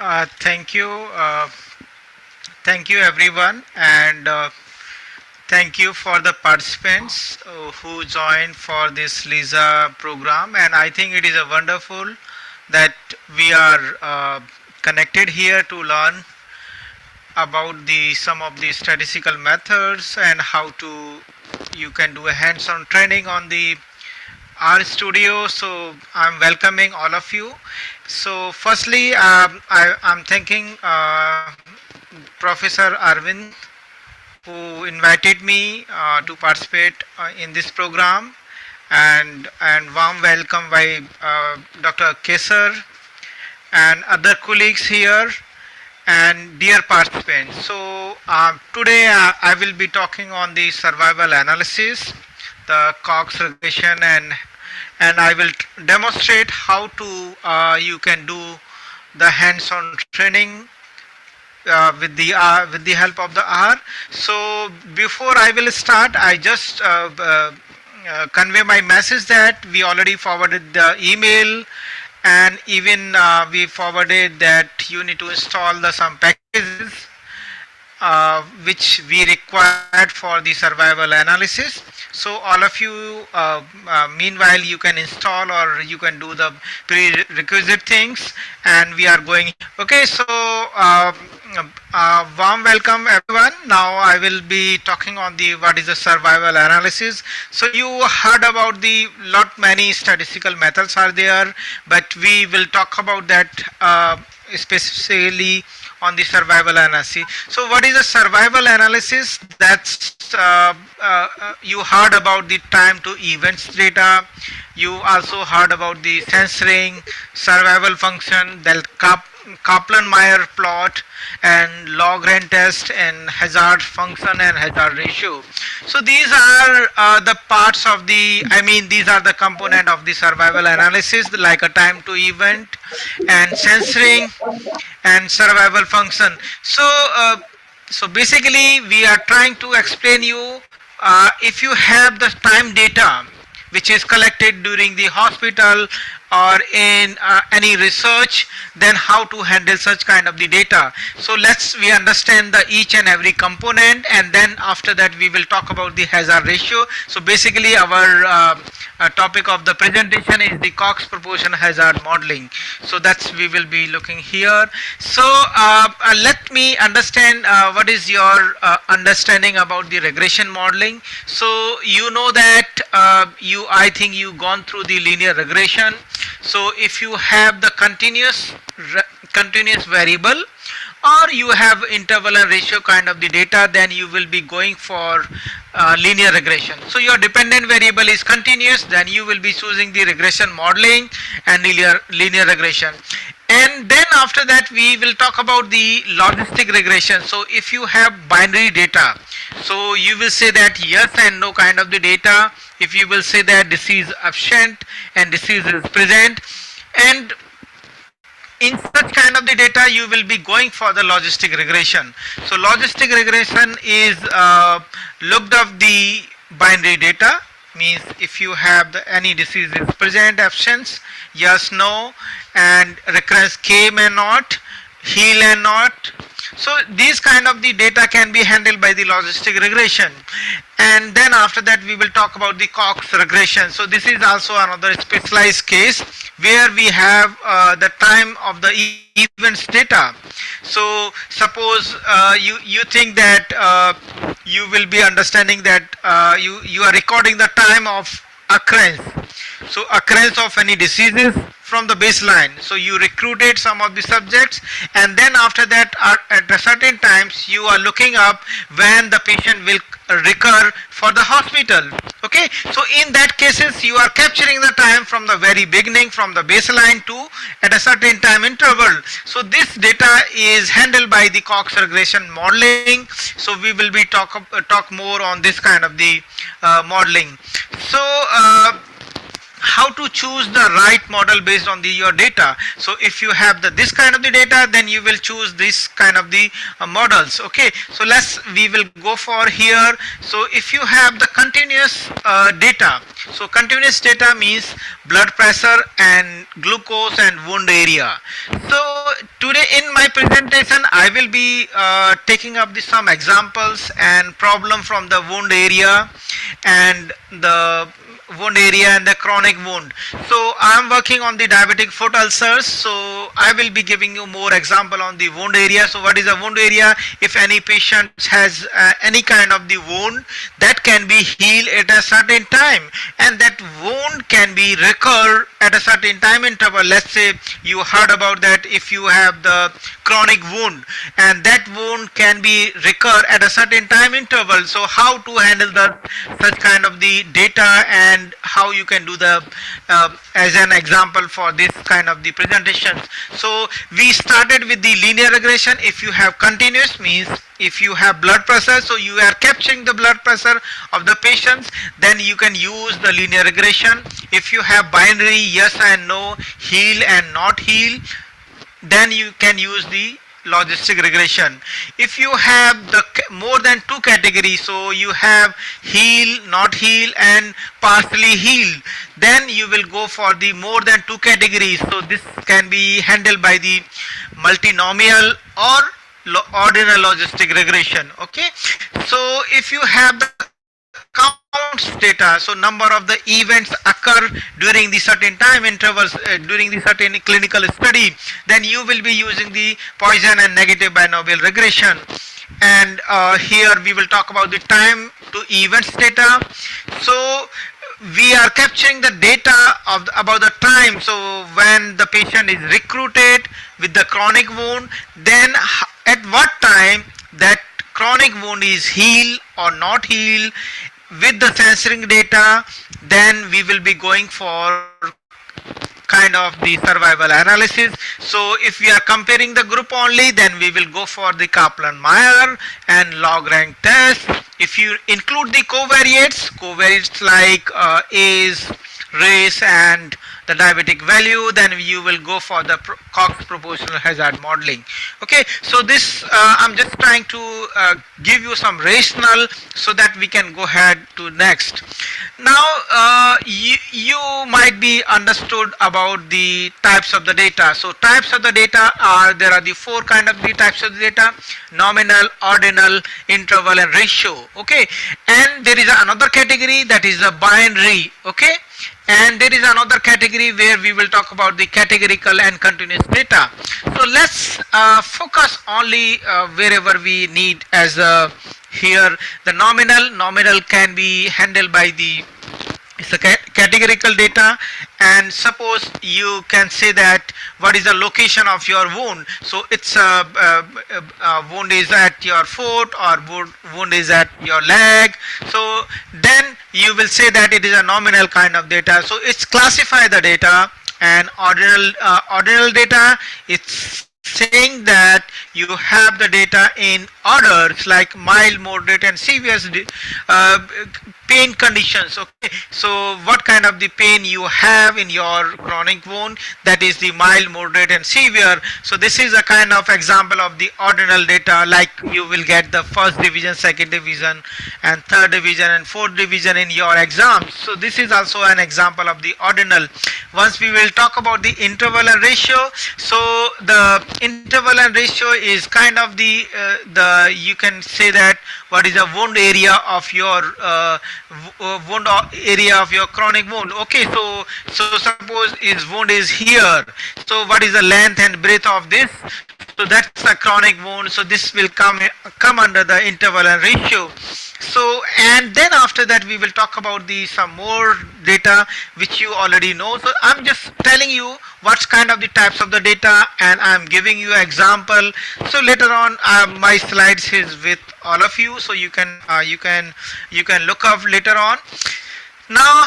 Thank you. Thank you, everyone, and thank you for the participants who joined for this LISA program. And I think it is a wonderful that we are connected here to learn about the some of the statistical methods and how to you can do a hands-on training on the R studio. So I'm welcoming all of you. So firstly, I'm thanking Professor Arvind who invited me to participate in this program, and warm welcome by Dr. Kesar and other colleagues here and dear participants. So today I will be talking on the survival analysis, the Cox regression, and I will demonstrate how to you can do the hands-on training with the help of the R. So before I will start, I just convey my message that we already forwarded the email, and even we forwarded that you need to install the some packages which we required for the survival analysis. So all of you meanwhile you can install or you can do the prerequisite things, and we are going. Okay, so warm welcome everyone. Now I will be talking on the what is the survival analysis. So you heard about the lot many statistical methods are there, but we will talk about that specifically on the survival analysis. So what is a survival analysis? That's you heard about the time to events data. You also heard about the censoring, survival function, the Kaplan Meier plot, and log rank test, and hazard function and hazard ratio. So these are the parts of the, I mean these are the component of the survival analysis, like a time to event and censoring and survival function. So basically we are trying to explain you if you have the time data which is collected during the hospital or in any research, then how to handle such kind of the data. So let's we understand the each and every component, and then after that we will talk about the hazard ratio. So basically our topic of the presentation is the Cox proportion hazard modeling. So that's we will be looking here. So let me understand what is your understanding about the regression modeling. So you know that I think you gone through the linear regression. So if you have the continuous variable, or you have interval and ratio kind of the data, then you will be going for linear regression. So your dependent variable is continuous, then you will be choosing the regression modeling and linear regression. And then after that we will talk about the logistic regression. So if you have binary data, so you will say that yes and no kind of the data. If you will say that disease absent and disease is present, and in such kind of the data you will be going for the logistic regression. So logistic regression is looked up the binary data, means if you have any disease is present, absence, yes, no, and recurrence came and not, heal and not. So these kind of the data can be handled by the logistic regression. And then after that we will talk about the Cox regression. So this is also another specialized case where we have the time of the events data. So suppose you think that you will be understanding that you are recording the time of occurrence. So occurrence of any diseases from the baseline. So you recruited some of the subjects, and then after that at a certain times you are looking up when the patient will recur for the hospital. Okay, so in that cases you are capturing the time from the very beginning, from the baseline to at a certain time interval. So this data is handled by the Cox regression modeling. So we will be talk more on this kind of the modeling. So how to choose the right model based on your data. So if you have this kind of the data, then you will choose this kind of the models. Okay, so we will go for here. So if you have the continuous data, so continuous data means blood pressure and glucose and wound area. So today in my presentation I will be taking up some examples and problem from the wound area and the chronic wound. So I am working on the diabetic foot ulcers, so I will be giving you more example on the wound area. So what is a wound area? If any patient has any kind of the wound, that can be healed at a certain time, and that wound can be recur at a certain time interval. Let's say you heard about that, if you have the chronic wound and that wound can be recur at a certain time interval. So how to handle such kind of the data, and how you can do the as an example for this kind of the presentation. So we started with the linear regression. If you have continuous, means if you have blood pressure, so you are capturing the blood pressure of the patients, then you can use the linear regression. If you have binary, yes and no, heal and not heal, then you can use the logistic regression. If you have the more than two categories, so you have heal, not heal and partially healed, then you will go for the more than two categories. So this can be handled by the multinomial or ordinal logistic regression. Okay, so if you have the counts data, so number of the events occur during the certain time intervals during the certain clinical study, then you will be using the Poisson and negative binomial regression. And here we will talk about the time to events data. So we are capturing the data of about the time. So when the patient is recruited with the chronic wound, then at what time that chronic wound is healed or not healed. With the censoring data, then we will be going for kind of the survival analysis. So if we are comparing the group only, then we will go for the Kaplan Meier and log rank test. If you include the covariates like age, race and the diabetic value, then you will go for the Cox proportional hazard modeling. Okay, so this I'm just trying to give you some rationale so that we can go ahead to next. Now you might be understood about the types of the data. So types of the data there are the four kind of the types of the data: nominal, ordinal, interval and ratio. Okay, and there is another category that is the binary. Okay, and there is another category where we will talk about the categorical and continuous data. So let's focus only wherever we need as here the nominal can be handled by the it's a categorical data. And suppose you can say that what is the location of your wound. So it's wound is at your foot or wound is at your leg. So then you will say that it is a nominal kind of data. So it's classify the data. And ordinal data, it's saying that you have the data in orders like mild, moderate and severe pain conditions. Okay, so what kind of the pain you have in your chronic wound, that is the mild, moderate and severe. So this is a kind of example of the ordinal data, like you will get the first division, second division and third division and fourth division in your exams. So this is also an example of the ordinal. Once we will talk about the interval and ratio. So the interval and ratio is kind of the you can say that what is the wound area of your chronic wound. Okay, so suppose is wound is here. So what is the length and breadth of this? So that's a chronic wound. So this will come under the interval and ratio. So and then after that we will talk about some more data which you already know. So I'm just telling you what's kind of the types of the data, and I'm giving you an example. So later on my slides is with all of you, so you can look up later on. Now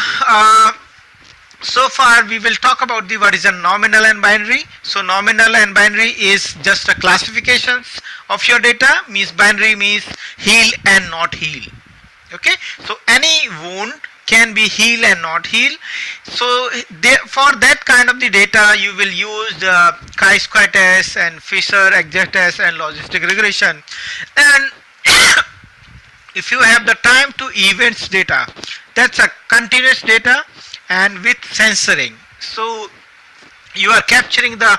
so far we will talk about what is a nominal and binary. So nominal and binary is just a classifications of your data. Means binary means heal and not heal. Okay, so any wound can be heal and not heal. So for that kind of the data, you will use the chi-square test and Fisher exact test and logistic regression. And if you have the time to events data, that's a continuous data and with censoring. So you are capturing the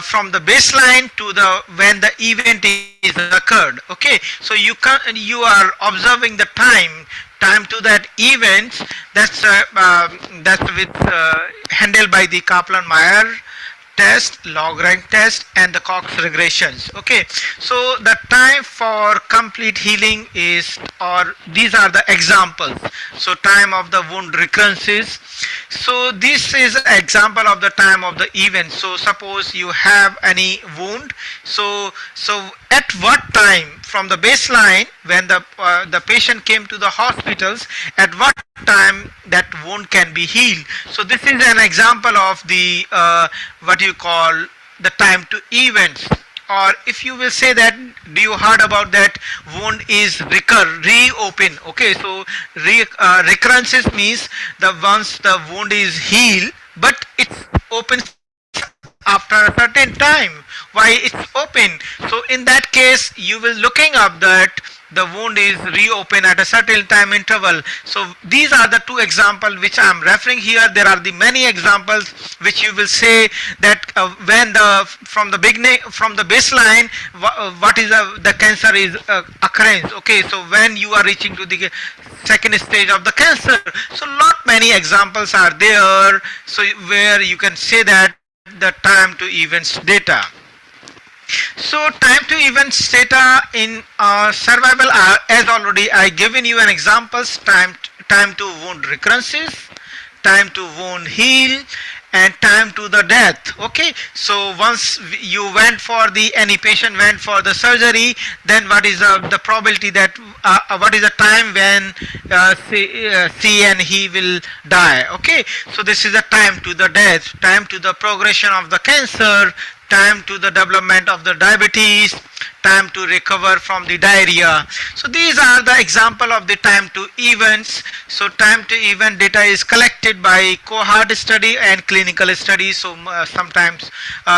from the baseline to the when the event is occurred. Okay, so you are observing the time to that event. That's with handled by the Kaplan Meier test, log rank test, and the Cox regressions. Okay, so the time for complete healing is, or these are the examples. So time of the wound recurrences. So this is an example of the time of the event. So suppose you have any wound. So at what time from the baseline when the patient came to the hospitals, at what time that wound can be healed. So this is an example of the what you call the time to events. Or if you will say that, do you heard about that wound is reopen? Okay, so recurrences means the once the wound is healed, but it opens after a certain time. Why it's open? So in that case, you will looking up that the wound is reopened at a certain time interval. So these are the two examples which I am referring here. There are the many examples which you will say that when the from the beginning, from the baseline, what is the cancer is occurrence. Okay, so when you are reaching to the second stage of the cancer, so lot many examples are there. So where you can say that the time to events data. So time to events data in survival are, as already I given you an examples, time to wound recurrences, time to wound heal, and time to the death. Okay, so once you went for the any patient went for the surgery, then what is the probability that what is the time when she and he will die. Okay, so this is the time to the death, time to the progression of the cancer, time to the development of the diabetes, time to recover from the diarrhea. So these are the example of the time to events. So time to event data is collected by cohort study and clinical study. So sometimes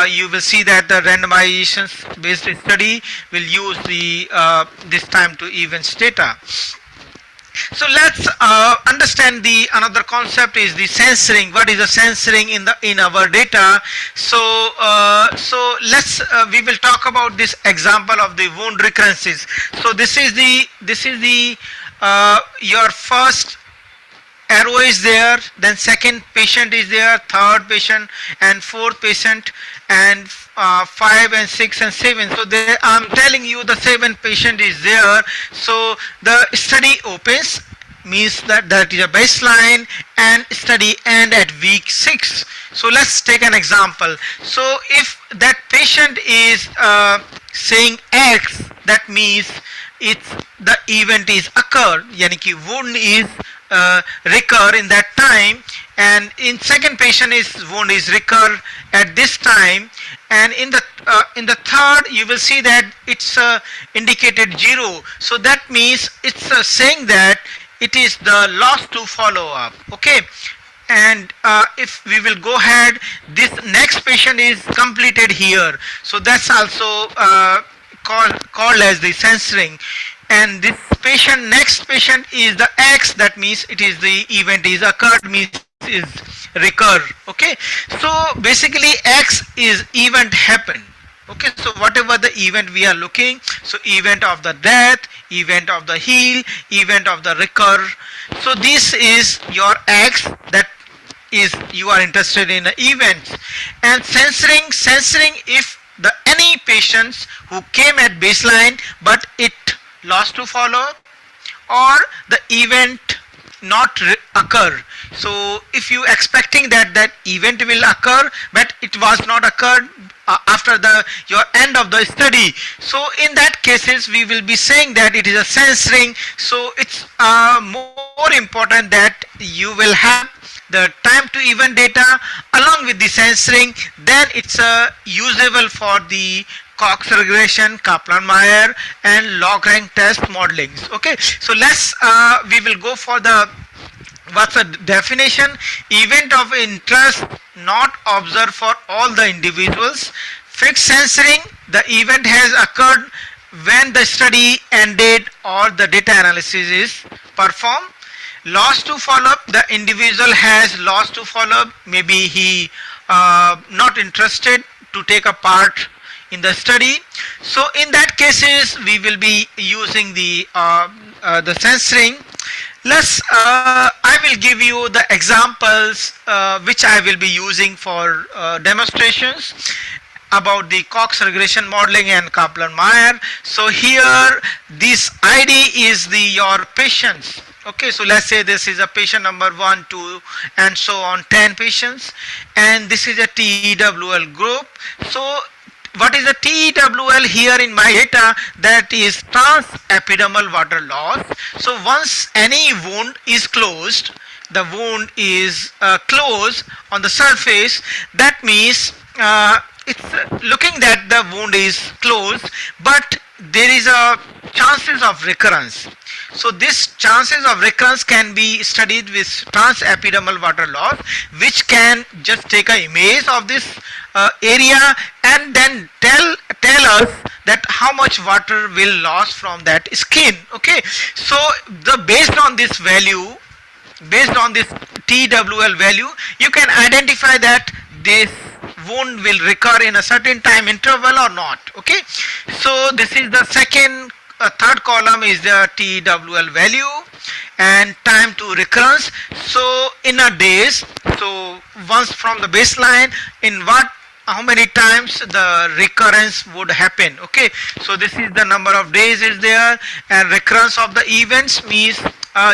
you will see that the randomization based study will use the this time to events data. So let's understand the another concept is the censoring. What is the censoring in our data? So let's we will talk about this example of the wound recurrences. So this is the your first arrow is there, then second patient is there, third patient and fourth patient, and 5 and 6 and 7. So there I'm telling you the 7th patient is there. So the study opens, means that is a baseline, and study end at week 6. So let's take an example. So if that patient is saying X, that means it's the event is occurred, yani ki wound is recur in that time, and in second patient is wound is recur at this time, and in the third you will see that it's indicated 0. So that means it's saying that it is the loss to follow up. Okay, and if we will go ahead, this next patient is completed here, so that's also called as the censoring. And this patient, next patient is the X, that means it is the event is occurred, means is recur. Okay, so basically X is event happened. Okay, so whatever the event we are looking, so event of the death, event of the heal, event of the recur. So this is your X, that is you are interested in the events. And censoring if the any patients who came at baseline but it lost to follow up, or the event not occur. So if you expecting that event will occur but it was not occurred after your end of the study, so in that cases we will be saying that it is a censoring. So it's more important that you will have the time to event data along with the censoring, then it's usable for the Cox regression, Kaplan Meier, and log rank test modelings. Okay, so let's we will go for the What's the definition? Event of interest not observed for all the individuals. Fixed censoring, the event has occurred when the study ended or the data analysis is performed. Loss to follow up, the individual has lost to follow up. Maybe he not interested to take a part in the study. So in that cases we will be using the censoring. Let's I will give you the examples which I will be using for demonstrations about the Cox regression modeling and Kaplan Meier. So here this ID is the your patients. Okay, so let's say this is a patient number 1, 2 and so on, 10 patients, and this is a TEWL group. So what is the TEWL here in my data? That is transepidermal water loss. So once any wound is closed, the wound is closed on the surface, that means it's looking that the wound is closed, but there is a chances of recurrence. So this chances of recurrence can be studied with transepidermal water loss, which can just take an image of this area and then tell us that how much water will loss from that skin. Okay, so the based on this value, based on this TWL value, you can identify that this wound will recur in a certain time interval or not. Okay, so this is the second third column is the TWL value and time to recurrence. So in a days, so once from the baseline, in what how many times the recurrence would happen. Okay, so this is the number of days is there, and recurrence of the events means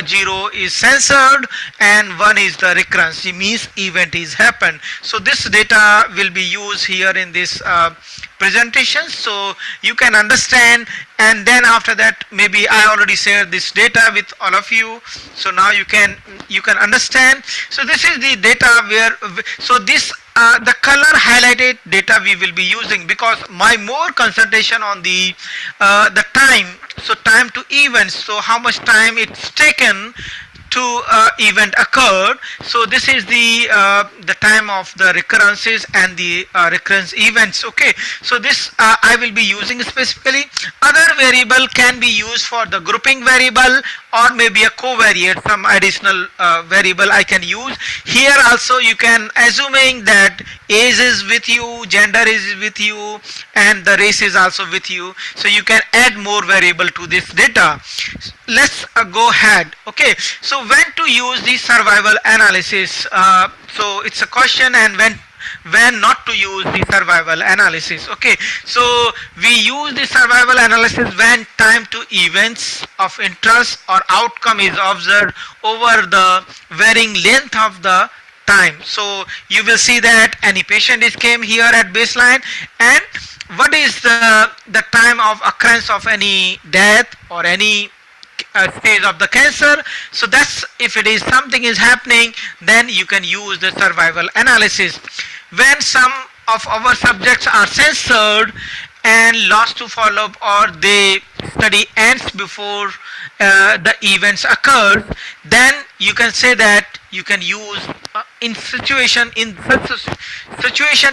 0 is censored and 1 is the recurrence. It means event is happened. So this data will be used here in this presentation, so you can understand. And then after that, maybe I already shared this data with all of you, so now you can understand. So this is the data where, so this the color highlighted data we will be using, because my more concentration on the time. So time to events, so how much time it's taken to event occurred. So this is the time of the recurrences and the recurrence events. Okay, so this I will be using specifically. Other variable can be used for the grouping variable, or maybe a covariate, some additional variable I can use. Here also you can, assuming that age is with you, gender is with you, and the race is also with you, so you can add more variable to this data. Let's go ahead. Okay, so when to use the survival analysis? So it's a question, and when not to use the survival analysis. Okay, so we use the survival analysis when time to events of interest or outcome is observed over the varying length of the time. So you will see that any patient is came here at baseline, and what is the time of occurrence of any death or any stage of the cancer. So that's, if it is something is happening, then you can use the survival analysis. When some of our subjects are censored and lost to follow up, or they study ends before the events occurs, then you can say that you can use in such situation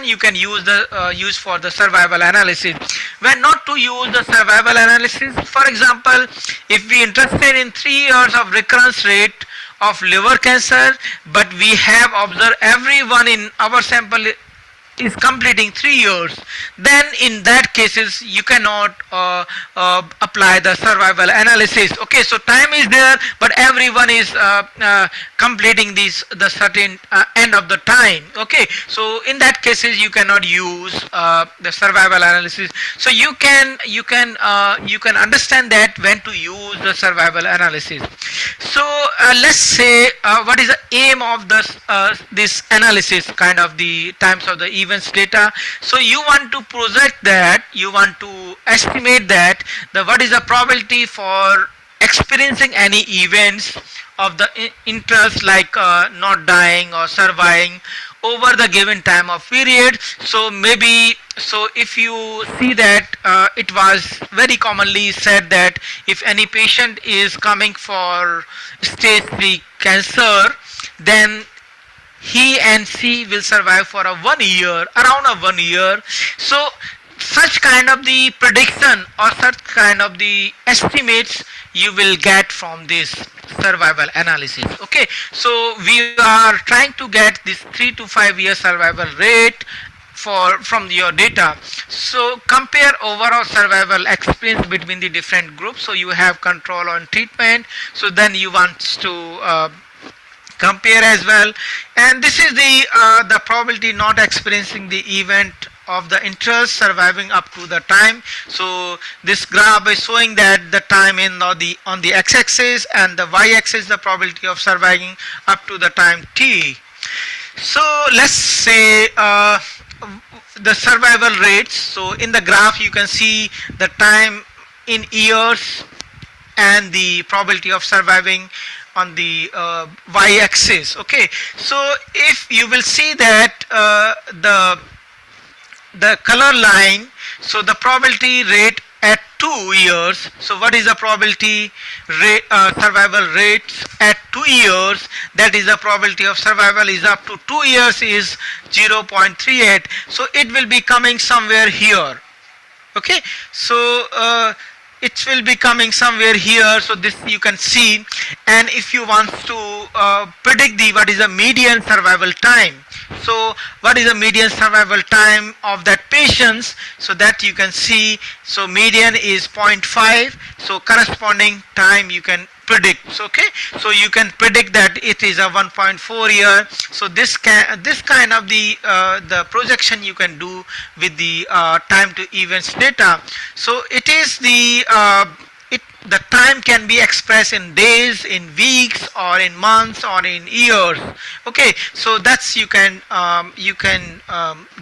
you can use the use for the survival analysis. When not to use the survival analysis, for example, if we interested in 3 years of recurrence rate of liver cancer, but we have observed everyone in our sample is completing 3 years, then in that cases you cannot apply the survival analysis. Okay, so time is there, but everyone is completing the certain end of the time. Okay, so in that cases you cannot use the survival analysis. So you can understand that when to use the survival analysis. So let's say what is the aim of this analysis, kind of the times of the events data. So you want to project that, you want to estimate that what is the probability for experiencing any events of the interest, like not dying or surviving over the given time of period. So maybe so if you see that it was very commonly said that if any patient is coming for stage 3 cancer, then he and she will survive for a 1 year, around a 1 year. So such kind of the prediction or such kind of the estimates you will get from this survival analysis. Okay, so we are trying to get this 3 to 5 year survival rate for from your data. So compare overall survival experience between the different groups. So you have control on treatment, so then you want to compare as well, and this is the probability not experiencing the event of the interest surviving up to the time. So this graph is showing that the time in on the x-axis, and the y-axis the probability of surviving up to the time t. So let's say the survival rates. So in the graph you can see the time in years and the probability of surviving on the y-axis. Okay, so if you will see that the color line, so the probability rate at 2 years. So what is the probability rate, survival rates at 2 years? That is the probability of survival is up to 2 years is 0.38. So it will be coming somewhere here. Okay, so it will be coming somewhere here. So this you can see, and if you want to predict the what is the median survival time, so what is the median survival time of that patients, so that you can see, so median is zero point 0.5, so corresponding time you can predict. So, okay, so you can predict that it is a 1.4 year. So this kind of the projection you can do with the time to events data. So it is the time can be expressed in days, in weeks, or in months, or in years. Okay, so that's you can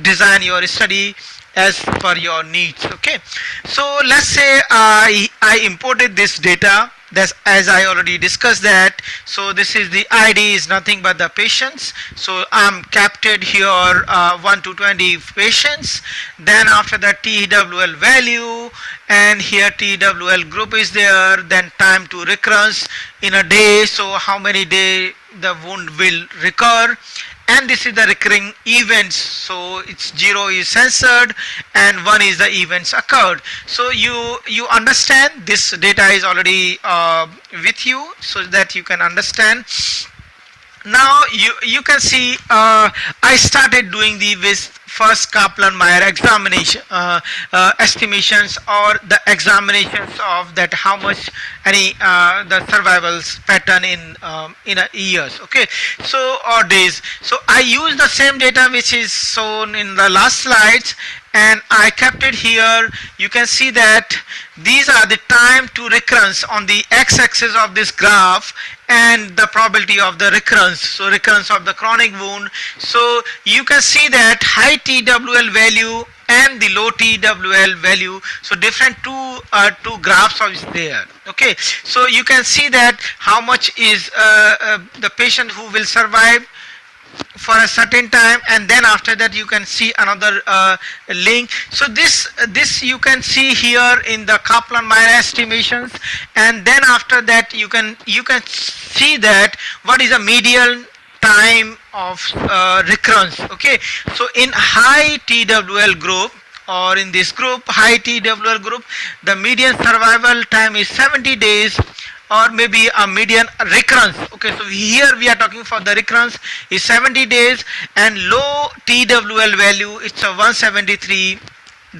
design your study as per your needs. Okay, so let's say I imported this data. That's as I already discussed that. So this is the ID is nothing but the patients. So I'm captured here 1 to 20 patients. Then after that TWL value, and here TWL group is there. Then time to recurrence in a day. So how many day the wound will recur, and this is the recurring events. So it's 0 is censored and 1 is the events occurred. So you understand this data is already with you, so that you can understand. Now you can see I started doing the with first Kaplan Meier examination estimations, or the examinations of that how much any the survivals pattern in a years. Okay, so or days. So I use the same data which is shown in the last slides, and I kept it here. You can see that these are the time to recurrence on the x-axis of this graph, and the probability of the recurrence, so recurrence of the chronic wound. So you can see that high TWL value and the low TWL value, so different two graphs are there. Okay, so you can see that how much is the patient who will survive for a certain time, and then after that you can see another link. So this you can see here in the Kaplan Meier estimations, and then after that you can see that what is a median time of recurrence. Okay, so in high TWL group, or in this group high TWL group, the median survival time is 70 days, or maybe a median recurrence. Okay, so here we are talking for the recurrence is 70 days, and low TWL value it's a 173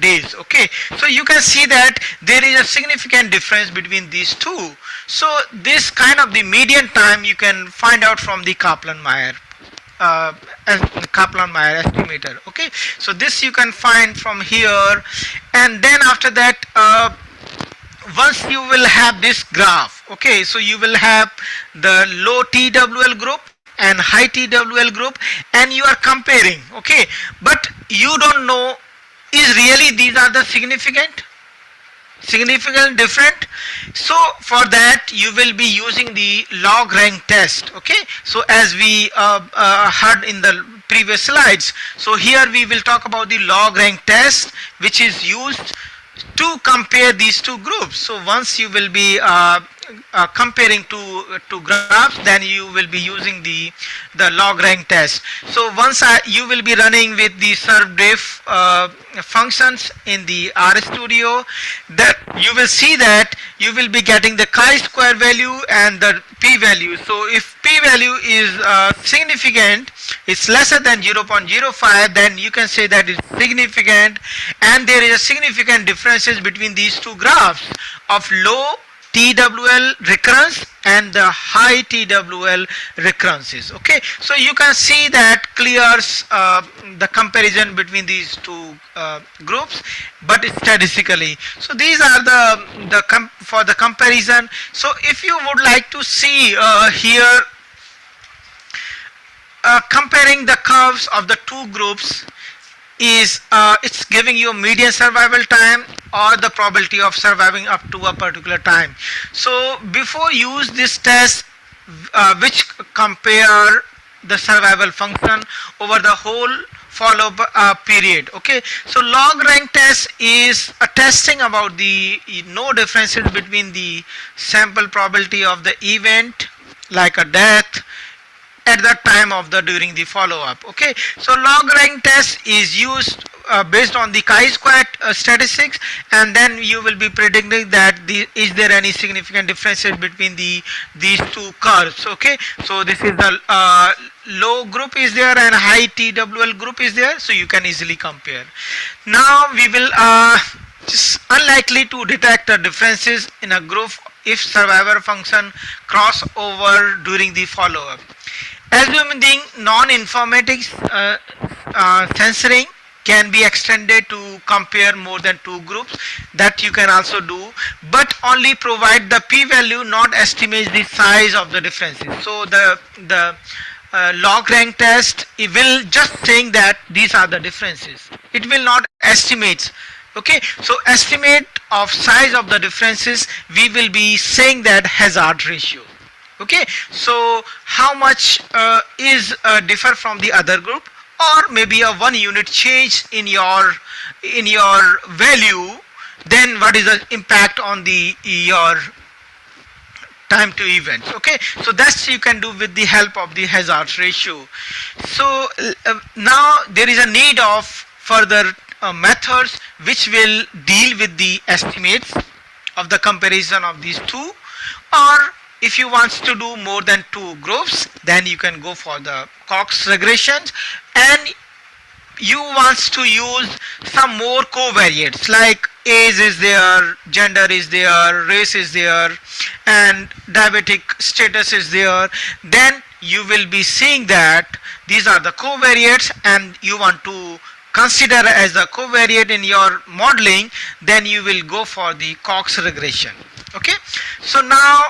days. Okay, so you can see that there is a significant difference between these two. So this kind of the median time you can find out from the Kaplan Meier Kaplan Meier estimator. Okay, so this you can find from here, and then after that once you will have this graph. Okay, so you will have the low TWL group and high TWL group, and you are comparing. Okay, but you don't know is really these are the significant. significant different. So for that you will be using the log rank test. Okay, so as we heard in the previous slides, so here we will talk about the log rank test, which is used to compare these two groups. So once you will be comparing two graphs, then you will be using the log rank test. So once you will be running with the servdiff functions in the RStudio, that you will see that you will be getting the chi-square value and the p-value. So if p-value is significant, it's lesser than 0.05, then you can say that it's significant, and there is a significant differences between these two graphs of low TWL recurrence and the high TWL recurrences. Okay, so you can see that clears the comparison between these two groups, but statistically. So these are for the comparison. So if you would like to see here comparing the curves of the two groups, is it's giving you a median survival time or the probability of surviving up to a particular time. So before use this test which compare the survival function over the whole follow period. Okay, so log rank test is a testing about the no differences between the sample probability of the event like a death at the time of the during the follow-up. Okay, so log rank test is used based on the chi-square statistics, and then you will be predicting that is there any significant differences between these two curves. Okay, so this is the low group is there and high TWL group is there, so you can easily compare. Now we will just unlikely to detect the differences in a group if survivor function cross over during the follow-up. Assuming non-informatics censoring can be extended to compare more than two groups, that you can also do, but only provide the p-value, not estimate the size of the differences. So the log rank test, it will just saying that these are the differences. It will not estimate. Okay, so estimate of size of the differences, we will be saying that hazard ratio. Okay, so how much is differ from the other group, or maybe a 1 unit change in your value, then what is the impact on your time to events. Okay, so that's you can do with the help of the hazard ratio. So now there is a need of further methods which will deal with the estimates of the comparison of these two, or if you want to do more than two groups, then you can go for the Cox regressions, and you want to use some more covariates like age is there, gender is there, race is there, and diabetic status is there. Then you will be seeing that these are the covariates and you want to consider as a covariate in your modeling, then you will go for the Cox regression. Okay, so now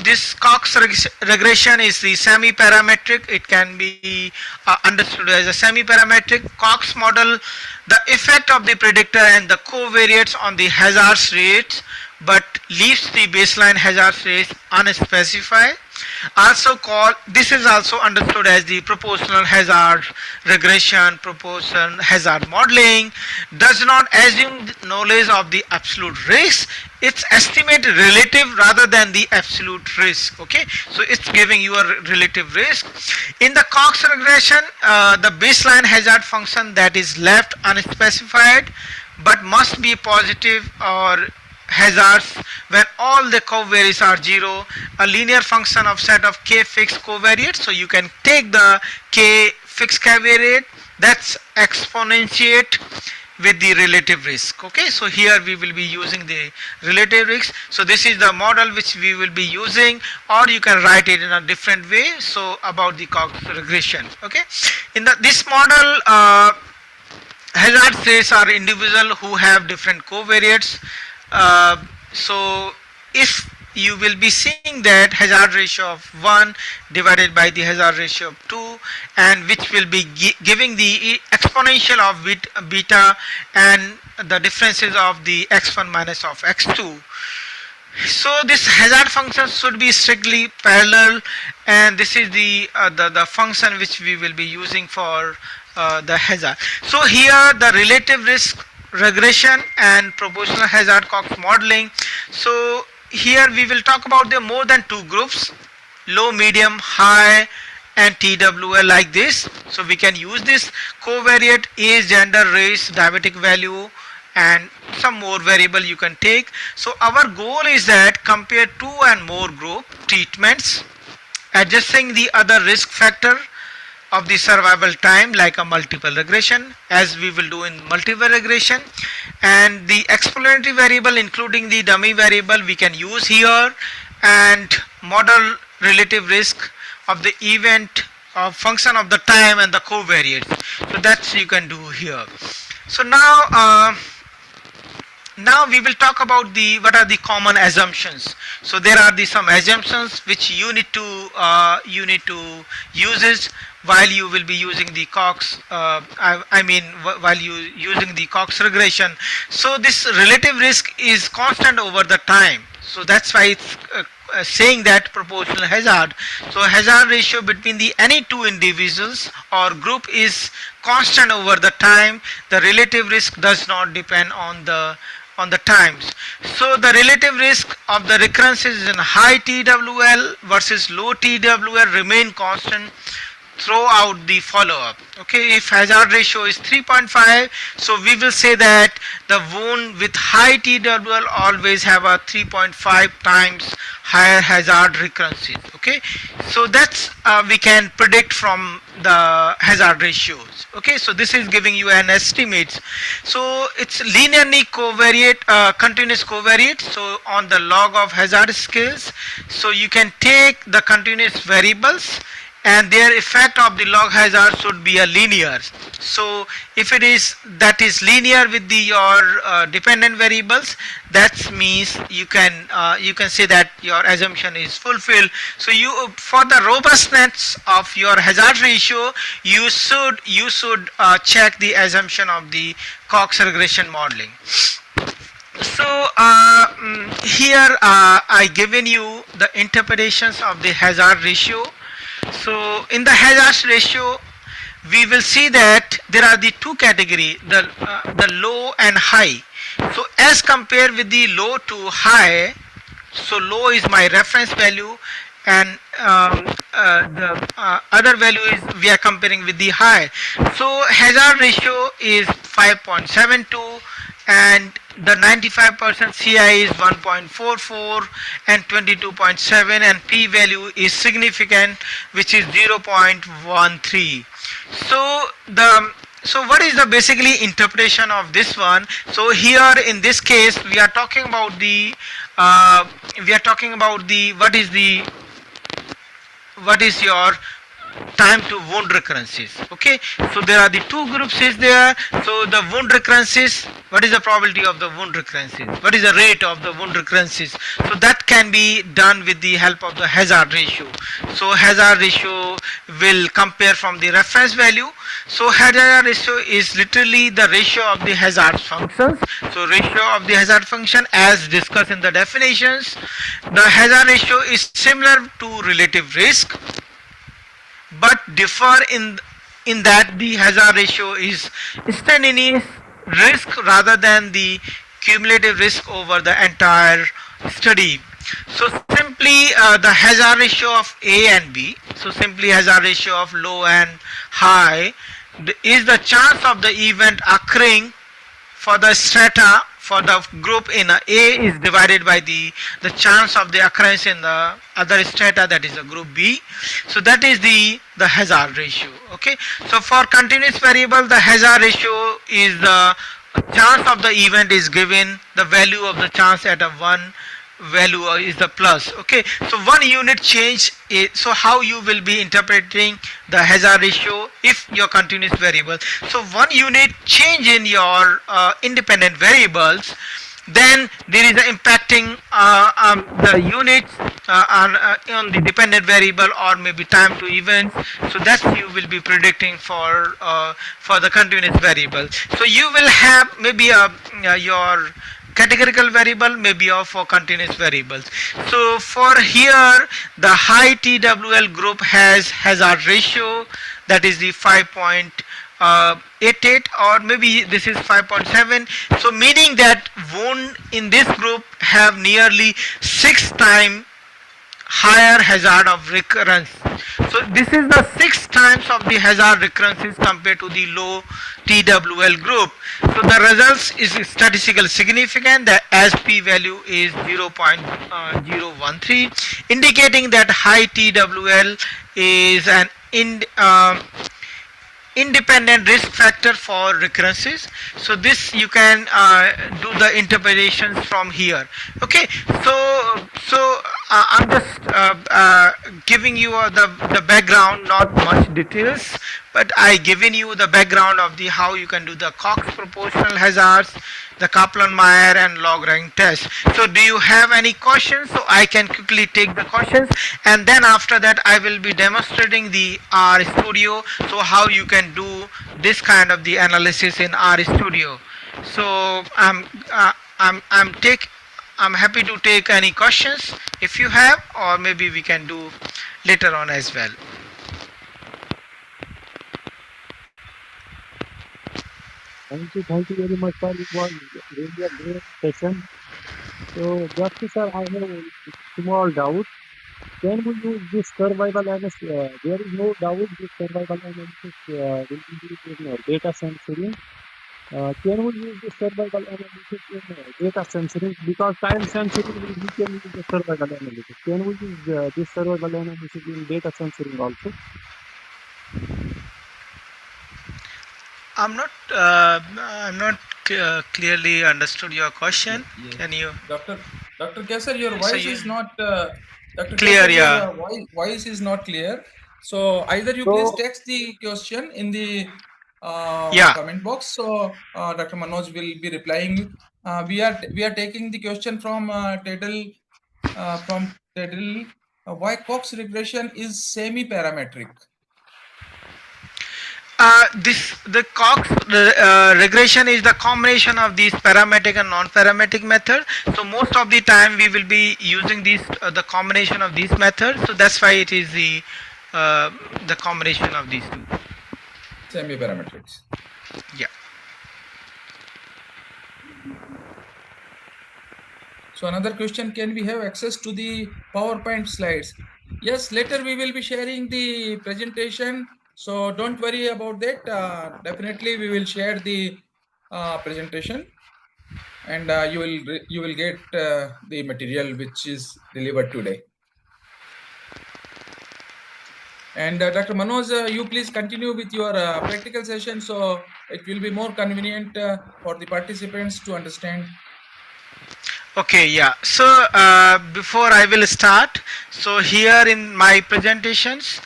this Cox regression is the semi-parametric. It can be understood as a semi-parametric Cox model, the effect of the predictor and the covariates on the hazard rates, but leaves the baseline hazard rates unspecified. Also called, this is also understood as the proportional hazard regression, proportional hazard modeling, does not assume knowledge of the absolute risk. It's estimate relative rather than the absolute risk. Okay, so it's giving you a relative risk. In the Cox regression, the baseline hazard function that is left unspecified but must be positive or hazards when all the covariates are 0, a linear function of set of k fixed covariates. So you can take the k fixed covariate, that's exponentiate with the relative risk. Okay, so here we will be using the relative risk. So this is the model which we will be using, or you can write it in a different way. So about the Cox regression. Okay, in this model hazard rates are individual who have different covariates. So if you will be seeing that hazard ratio of 1 divided by the hazard ratio of 2, and which will be giving the exponential of beta, and the differences of the x1 minus of x2. So this hazard function should be strictly parallel, and this is the function which we will be using for the hazard. So here the relative risk regression and proportional hazard Cox modeling. So here we will talk about the more than two groups, low, medium, high, and TWL like this. So we can use this covariate, age, gender, race, diabetic value, and some more variable you can take. So our goal is that compare two and more group treatments, adjusting the other risk factor of the survival time like a multiple regression, as we will do in multiple regression, and the explanatory variable including the dummy variable we can use here, and model relative risk of the event of function of the time and the covariates. So that's you can do here. So now we will talk about the what are the common assumptions. So there are some assumptions which you need to use it while you will be using the Cox while you using the Cox regression. So this relative risk is constant over the time, so that's why it's saying that proportional hazard. So hazard ratio between the any two individuals or group is constant over the time. The relative risk does not depend on the times. So the relative risk of the recurrences in high TWL versus low TWL remain constant throughout the follow-up. Okay, if hazard ratio is 3.5, so we will say that the wound with high TWL always have a 3.5 times higher hazard recurrences. Okay, so that's we can predict from the hazard ratios. Okay, so this is giving you an estimate. So it's linearly covariate, continuous covariate. So on the log of hazard scales, so you can take the continuous variables and their effect of the log hazard should be a linear. So if it is that is linear with your dependent variables, that means you can say that your assumption is fulfilled. So you, for the robustness of your hazard ratio, you should check the assumption of the Cox regression modeling. So here I given you the interpretations of the hazard ratio. So in the hazard ratio, we will see that there are the two categories, the low and high. So as compared with the low to high, so low is my reference value, and the other value is we are comparing with the high. So hazard ratio is 5.72, and the 95% CI is 1.44 and 22.7, and p value is significant, which is 0.13. So what is the basically interpretation of this one? So here in this case we are talking about the what is your time to wound recurrences. Okay, so there are the two groups is there. So the wound recurrences, what is the probability of the wound recurrences, what is the rate of the wound recurrences? So that can be done with the help of the hazard ratio. So hazard ratio will compare from the reference value. So hazard ratio is literally the ratio of the hazard functions. So ratio of the hazard function as discussed in the definitions. The hazard ratio is similar to relative risk, but differ in that the hazard ratio is instantaneous risk rather than the cumulative risk over the entire study. So simply the hazard ratio of A and B, so simply hazard ratio of low and high is the chance of the event occurring for the strata for the group in A is divided by the chance of the occurrence in the other strata, that is the group B. So that is the hazard ratio. Okay, so for continuous variable, the hazard ratio is the chance of the event is given, the value of the chance at a one value is the plus. Okay, so one unit change is, so how you will be interpreting the hazard ratio if your continuous variable, so one unit change in your independent variables, then there is a impacting the units on the dependent variable or maybe time to event. So that's you will be predicting for the continuous variable. So you will have maybe your categorical variable maybe of for continuous variables. So for here the high TWL group has hazard ratio, that is the 5.88 or maybe this is 5.7. So meaning that wound in this group have nearly 6 times higher hazard of recurrence. So this is the 6 times of the hazard recurrences compared to the low TWL group. So the results is statistical significant. The as p value is 0.013, indicating that high TWL is an independent risk factor for recurrences. So this you can do the interpretations from here. Okay, so I'm just giving you the background, not much details, but I given you the background of the how you can do the Cox proportional hazards, the Kaplan Meier and log rank test. So do you have any questions? So I can quickly take the questions, and then after that I will be demonstrating the R Studio, so how you can do this kind of the analysis in R Studio. So I'm happy to take any questions if you have, or maybe we can do later on as well. Thank you very much, sir. It was really a great session. So, just sir, I have a small doubt. Can we use this survival analysis? There is no doubt this survival analysis will be used in data censoring. Can we use this survival analysis in data censoring? Because time censoring, we can use the survival analysis. Can we use this survival analysis in data censoring also? I'm not clearly understood your question. Yes. Can you? Dr. Kesar, your So voice you is not Dr. clear? Kesar, your Yeah. voice is not clear. So either you please So, text the question in the Yeah. comment box. So Dr. Manoj will be replying you. We are taking the question from Tedal why Cox regression is semi-parametric. The Cox regression is the combination of these parametric and non-parametric method. So most of the time we will be using these the combination of these methods. So that's why it is the combination of these two. Semi-parametrics. Yeah. So another question, can we have access to the PowerPoint slides? Yes, later we will be sharing the presentation. So don't worry about that. Definitely we will share the presentation, and you will get the material which is delivered today. And Dr. Manoj, you please continue with your practical session, so it will be more convenient for the participants to understand. Okay, yeah. So before I will start, so here in my presentations,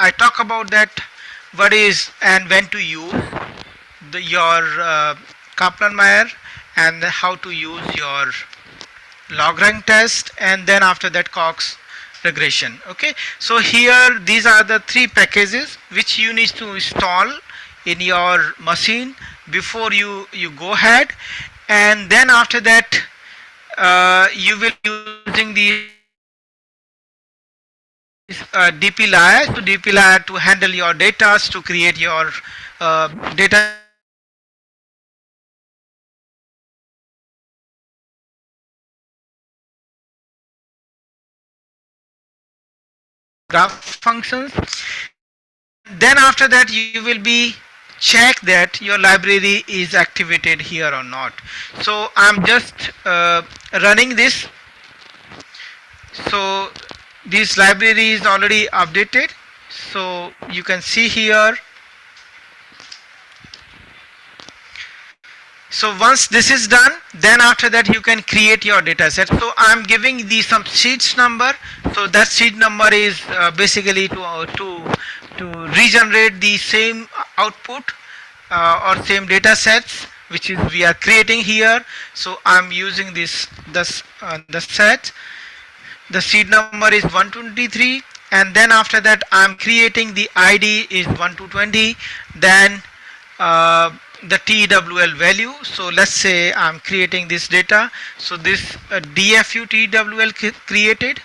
I talk about that what is and when to use your Kaplan Meier, and how to use your log rank test, and then after that Cox regression. Okay, so here these are the three packages which you need to install in your machine before you go ahead, and then after that you will be using these DP layer to handle your data, to create your data graph functions. Then after that you will be check that your library is activated here or not. So I'm just running this. So this library is already updated, so you can see here. So once this is done, then after that you can create your data set. So I'm giving the some seeds number. So that seed number is basically to regenerate the same output or same data sets which is we are creating here. So I'm using this the set. the seed number is 123, and then after that I'm creating the ID is 1 to 20, then the TWL value. So let's say I'm creating this data. So this DFU TWL created,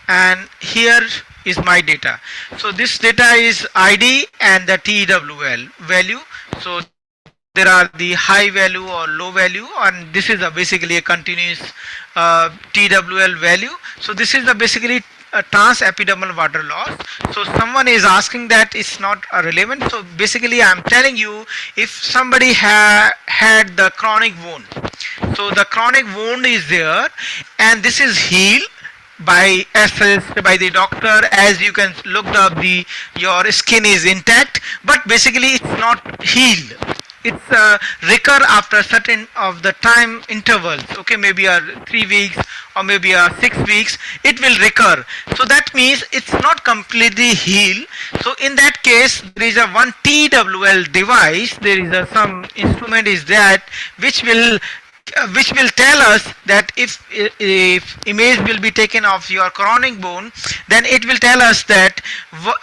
and here is my data. So this data is ID and the TWL value. So there are the high value or low value, and this is basically a continuous TWL value. So this is the basically trans epidermal water loss. So someone is asking that it's not relevant. So basically I'm telling you, if somebody had the chronic wound, so the chronic wound is there and this is healed by assessed by the doctor, as you can look up, the your skin is intact, but basically it's not healed. It's recur after certain of the time intervals. Okay, maybe a 3 weeks or maybe a 6 weeks, it will recur. So that means it's not completely healed. So in that case, there is a one TWL device. There is a some instrument is that which will tell us that if image will be taken of your chronic bone, then it will tell us that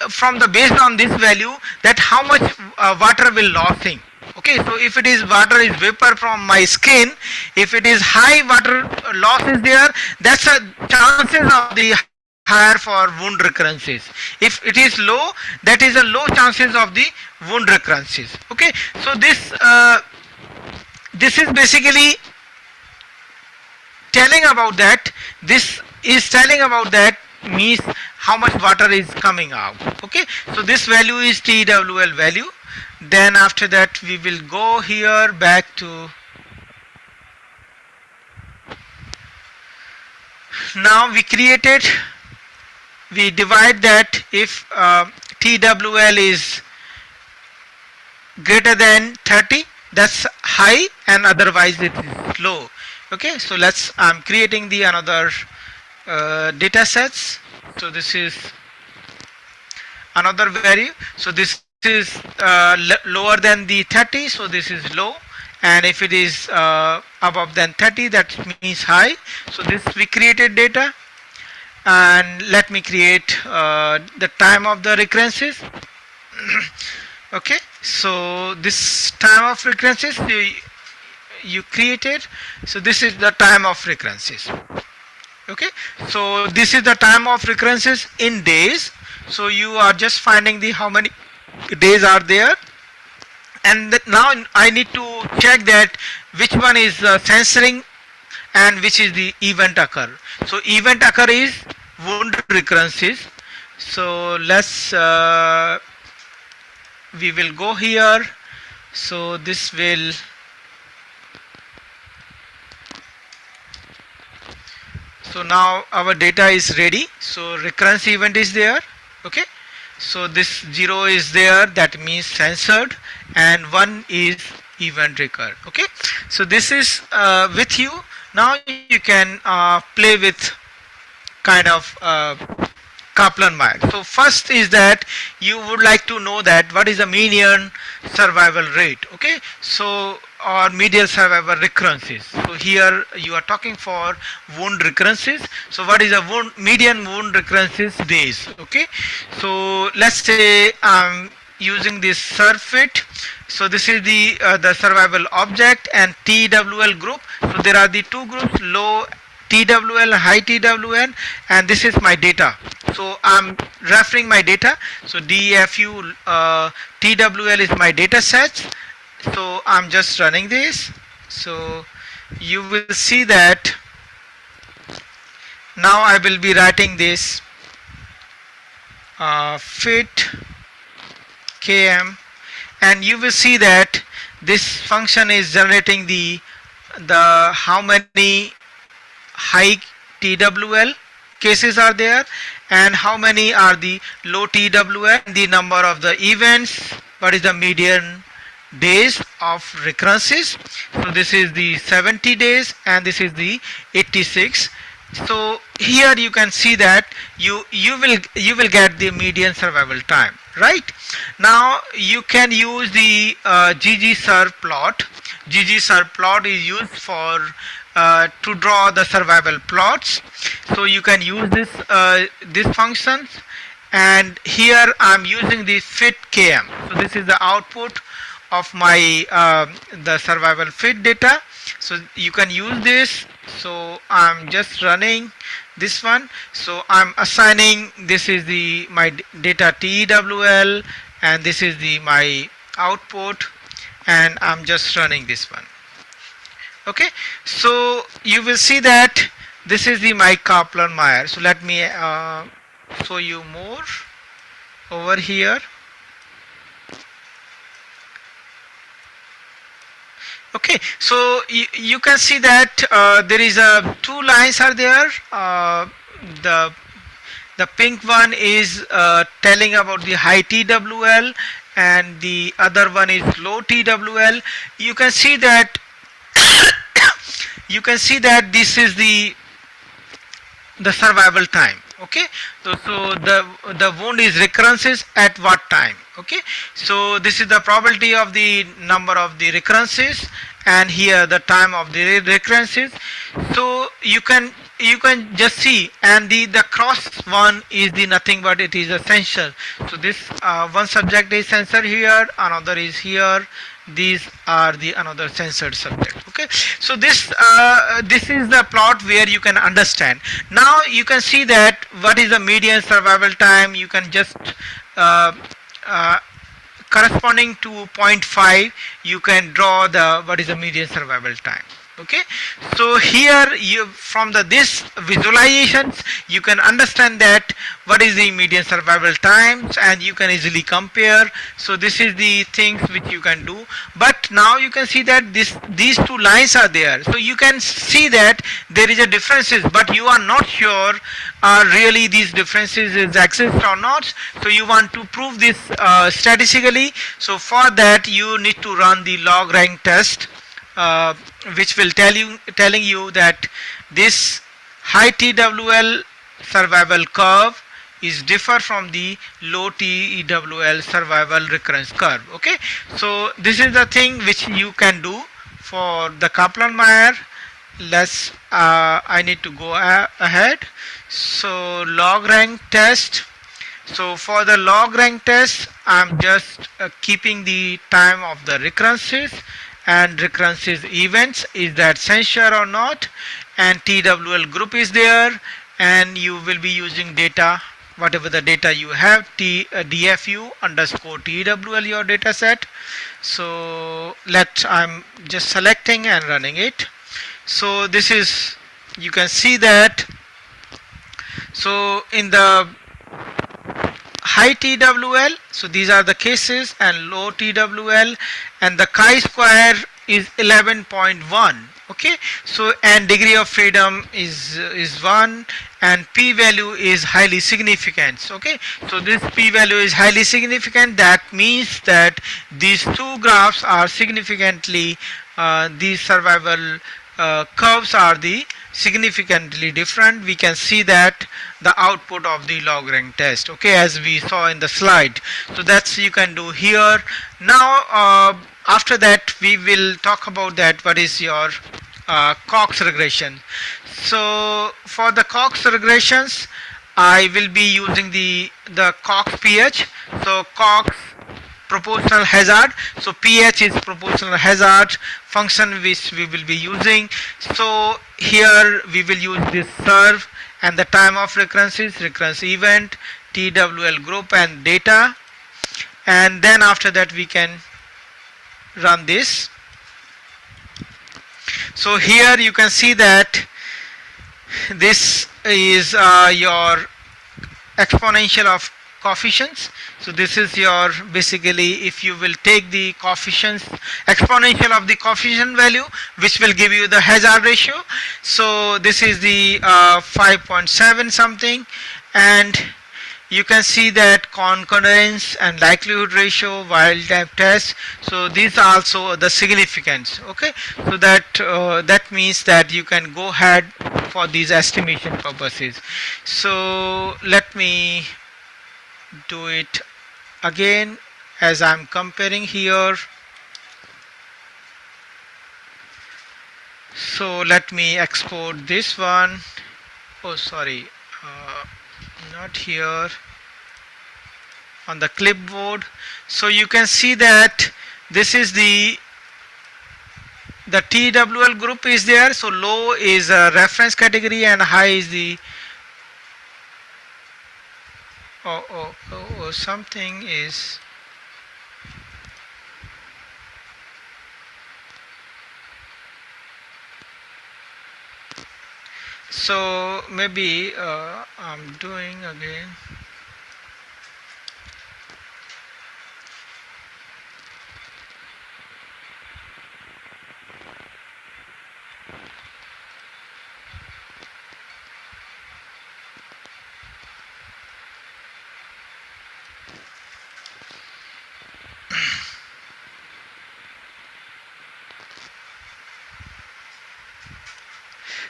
from the based on this value that how much water will losing. Okay, so if it is water is vapor from my skin, if it is high water loss is there, that's a chances of the higher for wound recurrences. If it is low, that is a low chances of the wound recurrences. Okay, so this is basically telling about that. This is telling about that means how much water is coming out. Okay, so this value is TWL value. Then after that we will go here back to, now we created, we divide that if TWL is greater than 30, that's high, and otherwise it is low. Okay, so I'm creating the another data sets. So this is another value. So this is lower than the 30, so this is low, and if it is above than 30, that means high. So this we created data, and let me create the time of the recurrences. Okay, so this time of recurrences you created. So this is the time of recurrences. Okay, so this is the time of recurrences in days. So you are just finding the how many days are there, and now I need to check that which one is censoring and which is the event occur. So event occur is wound recurrences. So let's we will go here. So this will, so now our data is ready. So recurrence event is there. Okay, so this 0 is there, that means censored, and 1 is event recur. Okay, so this is with you. Now you can play with kind of Kaplan Meier. So first is that you would like to know that what is the median survival rate. Okay, so or median survival recurrences. So here you are talking for wound recurrences. So what is a median wound recurrences days? Okay, so let's say I'm using this surfeit. So this is the survival object and TWL group. So there are the two groups, low TWL, high TWL, and this is my data. So I'm referring my data. So DFU TWL is my data set. So I'm just running this. So you will see that now I will be writing this fit km, and you will see that this function is generating the how many high TWL cases are there and how many are the low TWL, the number of the events, what is the median days of recurrences. So this is the 70 days and this is the 86. So here you can see that you will get the median survival time. Right now you can use the GG surf plot. GG surf plot is used for to draw the survival plots. So you can use this functions, and here I'm using the fit km. So this is the output of my the survival fit data. So you can use this. So I'm just running this one. So I'm assigning, this is the my data TWL, and this is the my output, and I'm just running this one. Okay, so you will see that this is the my Kaplan Meier. So let me show you more over here. Okay, so you can see that there is a two lines are there. The the pink one is telling about the high TWL, and the other one is low TWL. You can see that this is the survival time. Okay, so the wound is recurrences at what time. Okay, so this is the probability of the number of the recurrences, and here the time of the recurrences. So you can just see, and the cross one is the nothing but it is a sensor. So this one subject is sensor here, another is here, these are the another censored subject. Okay, so this is the plot where you can understand. Now you can see that what is the median survival time. You can just uh, uh, corresponding to 0.5 you can draw the what is the median survival time. Okay, so here you from this visualizations you can understand that what is the median survival times, and you can easily compare. So this is the things which you can do. But now you can see that these two lines are there, so you can see that there is a differences, but you are not sure really these differences is exist or not. So you want to prove this statistically. So for that you need to run the log rank test, which will telling you that this high TWL survival curve is differ from the low TWL survival recurrence curve. Okay, so this is the thing which you can do for the Kaplan Meier. Let's I need to go ahead. So log rank test. So for the log rank test, I'm just keeping the time of the recurrences and recurrences events, is that censure or not, and TWL group is there, and you will be using data, whatever the data you have, DFU underscore TWL your data set. So I'm just selecting and running it. So this is, you can see that, so in the high TWL, so these are the cases, and low TWL, and the chi-square is 11.1. Okay, so and degree of freedom is 1, and p-value is highly significant. Okay, so this p-value is highly significant. That means that these two graphs are significantly these survival curves are the significantly different. We can see that the output of the log rank test. Okay, as we saw in the slide. So that's you can do here. Now after that we will talk about that what is your Cox regression. So for the Cox regressions I will be using the Cox pH. So Cox proportional hazard. So pH is proportional hazard function which we will be using. So here we will use this serve, and the time of recurrences, recurrence event, TWL group and data, and then after that we can run this. So here you can see that this is your exponential of coefficients. So this is your basically, if you will take the coefficients, exponential of the coefficient value, which will give you the hazard ratio. So this is the 5.7 something, and you can see that concordance and likelihood ratio, wild type test. So these are also the significance. Okay, so that means that you can go ahead for these estimation purposes. So let me do it again as I'm comparing here. So let me export this one. Oh, sorry, uh, not here on the clipboard. So you can see that this is the TWL group is there. So low is a reference category and high is the something is. So maybe I'm doing again.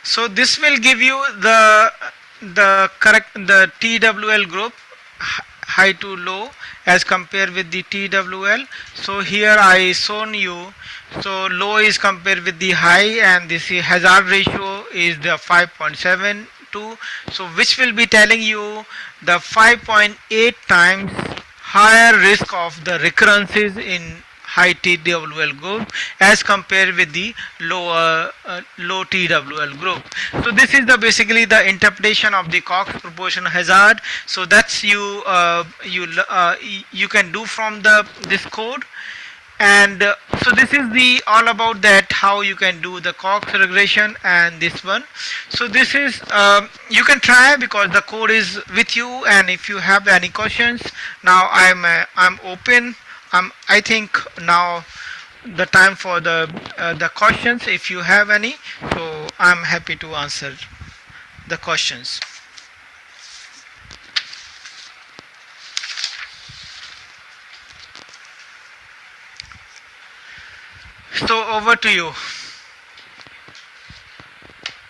So this will give you the correct the TWL group high to low as compared with the TWL. So here I shown you. So low is compared with the high, and this hazard ratio is the 5.72. So which will be telling you the 5.8 times higher risk of the recurrences in high TWL group as compared with the low TWL group. So this is the basically the interpretation of the Cox proportion hazard. So that's you can do from the this code. And so this is the all about that how you can do the Cox regression and this one. So this is you can try because the code is with you, and if you have any questions now I'm open. I think now the time for the questions if you have any, so I'm happy to answer the questions. So over to you.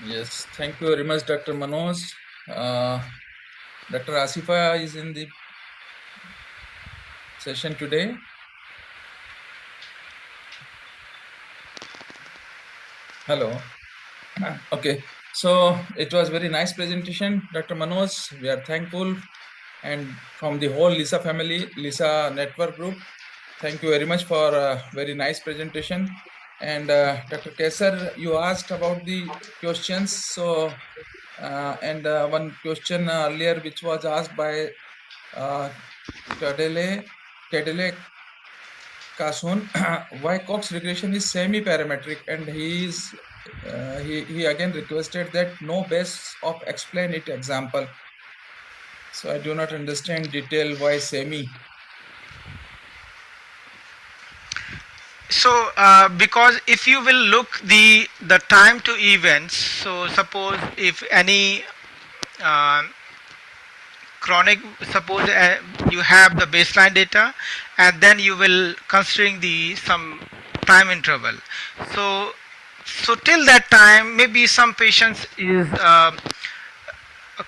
Yes, thank you very much, Dr. Manoj. Dr. Asifa is in the session today. Hello. Okay, so it was very nice presentation, Dr. Manoj. We are thankful, and from the whole LISA family, LISA network group, thank you very much for a very nice presentation. And Dr. Kesar, you asked about the questions. So, one question earlier, which was asked by Tadele Kasun, why Cox regression is semi-parametric, and he again requested that no base of explain it example. So I do not understand detail why semi. So because if you will look the time to events, so suppose if any uh, chronic, suppose you have the baseline data and then you will considering the some time interval. So till that time maybe some patients is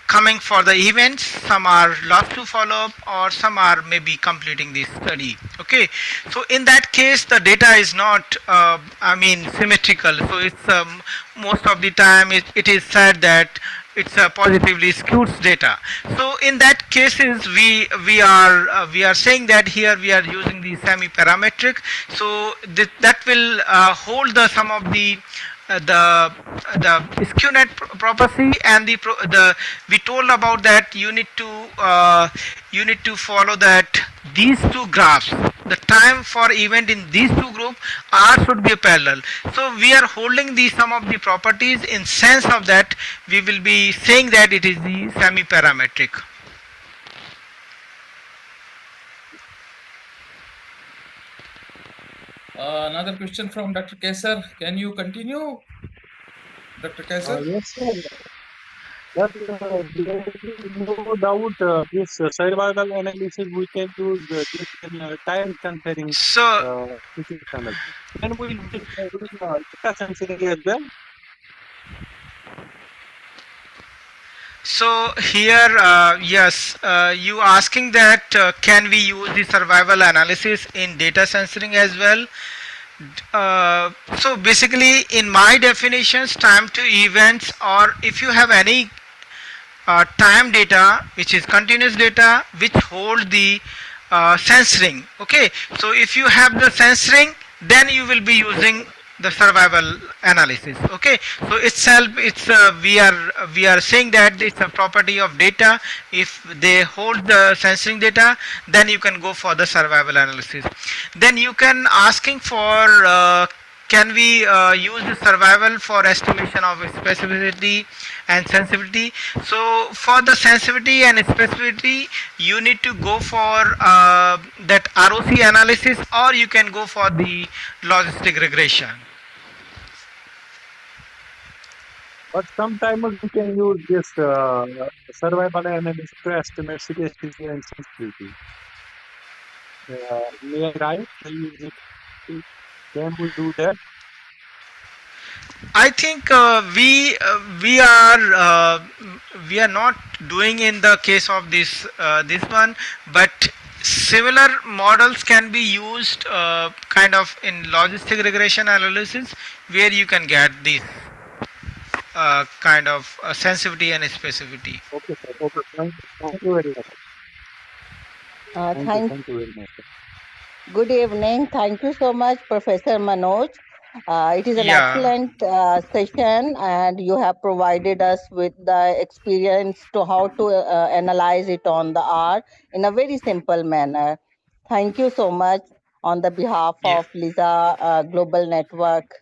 coming for the events, some are lost to follow up, or some are maybe completing the study. Okay, so in that case the data is not symmetrical. So it's most of the time it is said that it's a positively skewed data. So in that cases we are saying that here we are using the semi parametric. So that will hold the some of the skewness property, and the we told about that you need to follow that these two graphs, the time for event in these two groups are should be parallel. So we are holding the some of the properties in sense of that we will be saying that it is the semi parametric. Another question from Dr. Kesar. Can you continue, Dr. Kesar? Yes, sir. But there is no doubt this survival analysis we can use this in time conferring So situation. Then we will be doing data sensing as well. So here, yes, you asking that can we use the survival analysis in data censoring as well? So basically, in my definitions, time to events, or if you have any time data which is continuous data which hold the sense ring. Okay, so if you have the sense ring, then you will be Yes, using sir. the survival analysis. Okay, so itself it's we are saying that it's a property of data. If they hold the sensing data, then you can go for the survival analysis. Then you can asking for can we use the survival for estimation of specificity and sensitivity? So for the sensitivity and specificity, you need to go for that ROC analysis, or you can go for the logistic regression. But sometimes we can use this survival analysis to estimate seriousness and sensitivity. May I right? To use it? Can we do that? I think we are not doing in the case of this one, but similar models can be used kind of in logistic regression analysis, where you can get this kind of sensitivity and specificity. Okay, sir. Okay. Thank you very much. Thank you. Thank Thank you very much, sir. Good evening. Thank you so much, Professor Manoj. It is an Yeah, excellent session, and you have provided us with the experience to how to analyze it on the R in a very simple manner. Thank you so much on the behalf yeah. of Lisa Global Network.